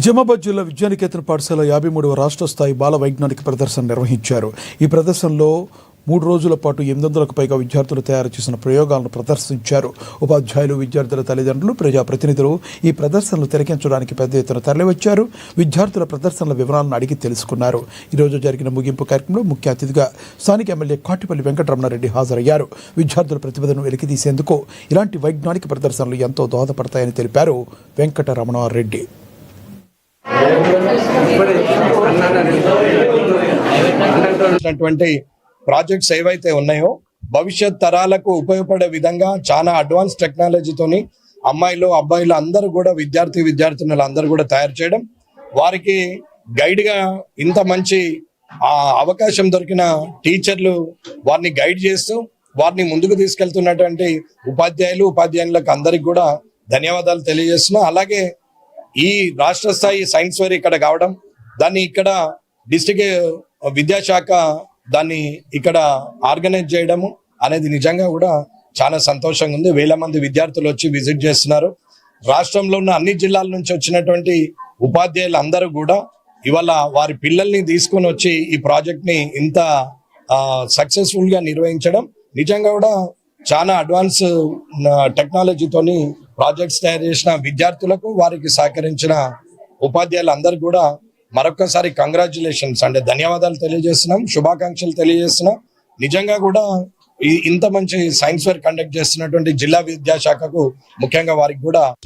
నిజామాబాద్ జిల్లా విద్యానికేతన్ పాఠశాల 53వ రాష్ట్ర స్థాయి బాల వైజ్ఞానిక ప్రదర్శన నిర్వహించారు. ఈ ప్రదర్శనలో 3 రోజుల పాటు 800కు పైగా విద్యార్థులు తయారు చేసిన ప్రయోగాలను ప్రదర్శించారు. ఉపాధ్యాయులు, విద్యార్థుల తల్లిదండ్రులు, ప్రజాప్రతినిధులు ఈ ప్రదర్శనలు తిలకించడానికి పెద్ద ఎత్తున తరలివచ్చారు. విద్యార్థుల ప్రదర్శనల వివరాలను అడిగి తెలుసుకున్నారు. ఈరోజు జరిగిన ముగింపు కార్యక్రమంలో ముఖ్య అతిథిగా స్థానిక ఎమ్మెల్యే కాటిపల్లి వెంకటరమణారెడ్డి హాజరయ్యారు. విద్యార్థుల ప్రతిభను వెలికితీసేందుకు ఇలాంటి వైజ్ఞానిక ప్రదర్శనలు ఎంతో దోహదపడతాయని తెలిపారు వెంకటరమణారెడ్డి. ప్రాజెక్ట్స్ ఏవైతే ఉన్నాయో భవిష్యత్ తరాలకు ఉపయోగపడే విధంగా చాలా అడ్వాన్స్ టెక్నాలజీతోని అమ్మాయిలు అబ్బాయిలు అందరూ కూడా విద్యార్థినులు అందరూ కూడా తయారు చేయడం, వారికి గైడ్ గా ఇంత మంచి అవకాశం దొరికిన టీచర్లు వారిని గైడ్ చేస్తూ వారిని ముందుకు తీసుకెళ్తున్నటువంటి ఉపాధ్యాయులకు అందరికి కూడా ధన్యవాదాలు తెలియజేస్తున్నా. అలాగే ఈ రాష్ట్ర స్థాయి సైన్స్ ఫెయిర్ ఇక్కడ కావడం, దాన్ని ఇక్కడ డిస్ట్రిక్ట్ విద్యాశాఖ దాన్ని ఇక్కడ ఆర్గనైజ్ చేయడము అనేది నిజంగా కూడా చాలా సంతోషంగా ఉంది. వేల మంది విద్యార్థులు వచ్చి విజిట్ చేస్తున్నారు. రాష్ట్రంలో ఉన్న అన్ని జిల్లాల నుంచి వచ్చినటువంటి ఉపాధ్యాయులు అందరూ కూడా ఇవాళ వారి పిల్లల్ని తీసుకొని వచ్చి ఈ ప్రాజెక్ట్ ని ఇంత సక్సెస్ఫుల్ గా నిర్వహించడం నిజంగా కూడా చాలా అడ్వాన్స్ టెక్నాలజీతోని ప్రాజెక్ట్స్ తయారు చేసిన విద్యార్థులకు, వారికి సహకరించిన ఉపాధ్యాయులు అందరూ కూడా మరొకసారి కంగ్రాచులేషన్స్ అంటే ధన్యవాదాలు తెలియజేస్తున్నాం, శుభాకాంక్షలు తెలియజేస్తున్నాం. నిజంగా కూడా ఇంత మంచి సైన్స్ ఫేర్ కండక్ట్ చేస్తున్నటువంటి జిల్లా విద్యాశాఖకు ముఖ్యంగా వారికి కూడా